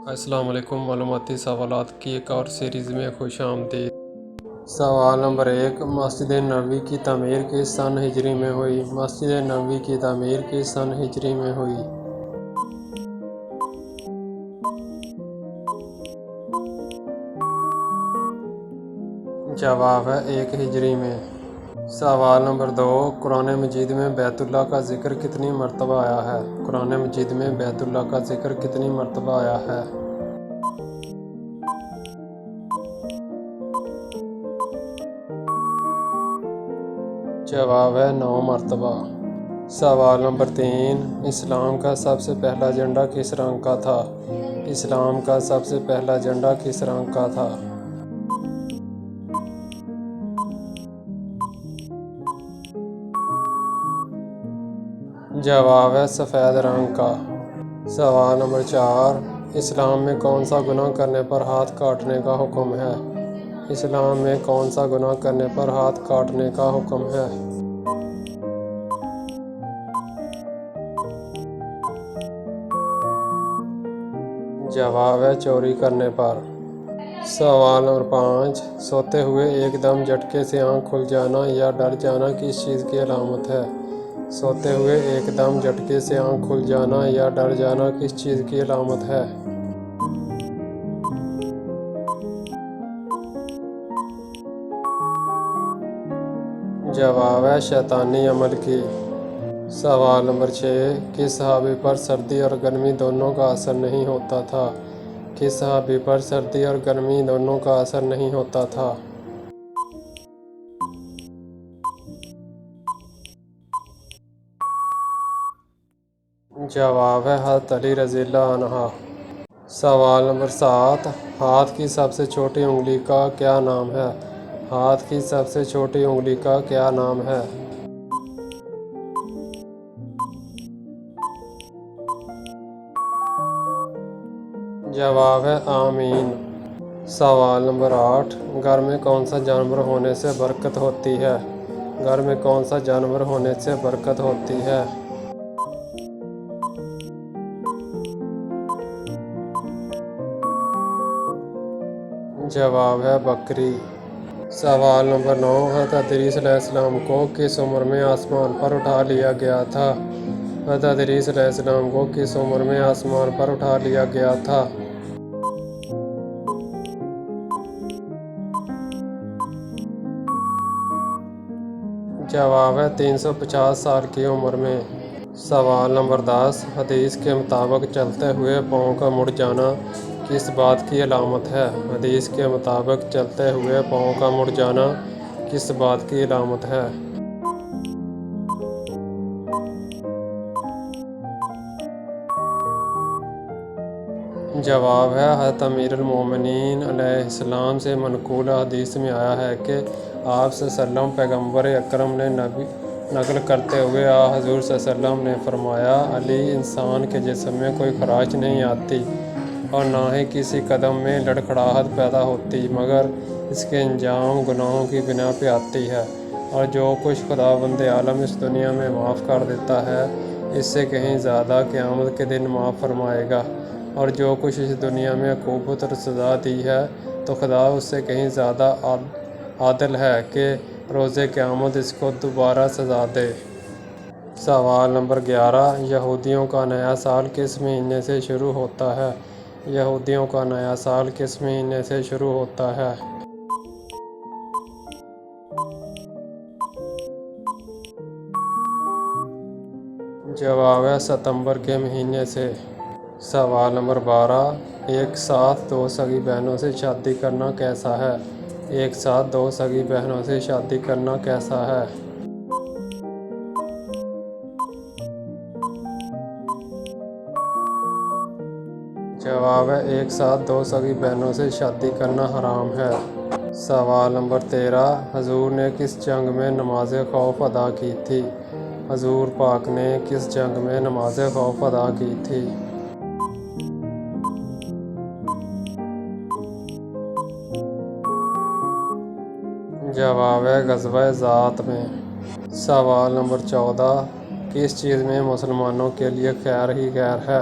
السلام علیکم۔ معلوماتی سوالات کی ایک اور سیریز میں خوش آمدید۔ سوال نمبر 1، مسجد نبوی کی تعمیر کس سن ہجری میں ہوئی؟ مسجد نبوی کی تعمیر کس سن ہجری میں ہوئی؟ جواب ہے 1 ہجری میں۔ سوال نمبر 2، قرآن مجید میں بیت اللہ کا ذکر کتنی مرتبہ آیا ہے؟ قرآن مجید میں بیت اللہ کا ذکر کتنی مرتبہ آیا ہے؟ جواب ہے 9 مرتبہ۔ سوال نمبر 3، اسلام کا سب سے پہلا جھنڈا کس رنگ کا تھا؟ اسلام کا سب سے پہلا جھنڈا کس رنگ کا تھا؟ جواب ہے سفید رنگ کا۔ سوال نمبر 4، اسلام میں کون سا گناہ کرنے پر ہاتھ کاٹنے کا حکم ہے؟ اسلام میں کون سا گناہ کرنے پر ہاتھ کاٹنے کا حکم ہے؟ جواب ہے چوری کرنے پر۔ سوال نمبر 5، سوتے ہوئے ایک دم جھٹکے سے آنکھ کھل جانا یا ڈر جانا کس چیز کی علامت ہے؟ سوتے ہوئے ایک دم جھٹکے سے آنکھ کھل جانا یا ڈر جانا کس چیز کی علامت ہے؟ جواب ہے شیطانی عمل کی۔ سوال نمبر 6، کس صحابی پر سردی اور گرمی دونوں کا اثر نہیں ہوتا تھا؟ کس صحابی پر سردی اور گرمی دونوں کا اثر نہیں ہوتا تھا؟ جواب ہے حضرت علی رضی اللہ عنہ۔ سوال نمبر 7، ہاتھ کی سب سے چھوٹی انگلی کا کیا نام ہے؟ ہاتھ کی سب سے چھوٹی انگلی کا کیا نام ہے؟ جواب ہے آمین۔ سوال نمبر 8، گھر میں کون سا جانور ہونے سے برکت ہوتی ہے؟ گھر میں کون سا جانور ہونے سے برکت ہوتی ہے؟ جواب ہے بکری۔ سوال نمبر 9، حضرت ادریس علیہ السلام کو کس عمر میں آسمان پر اٹھا لیا گیا تھا؟ حضرت ادریس علیہ السلام کو کس عمر میں آسمان پر اٹھا لیا گیا تھا؟ جواب ہے 350 سال کی عمر میں۔ سوال نمبر 10، حدیث کے مطابق چلتے ہوئے پاؤں کا مڑ جانا کس بات کی علامت ہے؟ حدیث کے مطابق چلتے ہوئے پاؤں کا مڑ جانا کس بات کی علامت ہے؟ جواب ہے حضرت امیر المومنین علیہ السلام سے منقول حدیث میں آیا ہے کہ آپ صلی اللہ علیہ وسلم پیغمبر اکرم نے نقل کرتے ہوئے حضور صلی اللہ علیہ وسلم نے فرمایا، علی انسان کے جسم میں کوئی خراش نہیں آتی اور نہ ہی کسی قدم میں لڑکھڑاہٹ پیدا ہوتی مگر اس کے انجام گناہوں کی بنا پہ آتی ہے، اور جو کچھ خداوند عالم اس دنیا میں معاف کر دیتا ہے اس سے کہیں زیادہ قیامت کے دن معاف فرمائے گا، اور جو کچھ اس دنیا میں عقوبت اور سزا دی ہے تو خدا اس سے کہیں زیادہ عادل ہے کہ روز قیامت اس کو دوبارہ سزا دے۔ سوال نمبر 11، یہودیوں کا نیا سال کس مہینے سے شروع ہوتا ہے؟ یہودیوں کا نیا سال کس مہینے سے شروع ہوتا ہے؟ جواب ہے ستمبر کے مہینے سے۔ سوال نمبر 12، ایک ساتھ دو سگی بہنوں سے شادی کرنا کیسا ہے؟ ایک ساتھ دو سگی بہنوں سے شادی کرنا کیسا ہے؟ جواب ہے ایک ساتھ دو سگی بہنوں سے شادی کرنا حرام ہے۔ سوال نمبر 13، حضور نے کس جنگ میں نماز خوف ادا کی تھی؟ حضور پاک نے کس جنگ میں نماز خوف ادا کی تھی؟ جواب ہے غزوہ ذات میں۔ سوال نمبر 14، کس چیز میں مسلمانوں کے لیے خیر ہی خیر ہے؟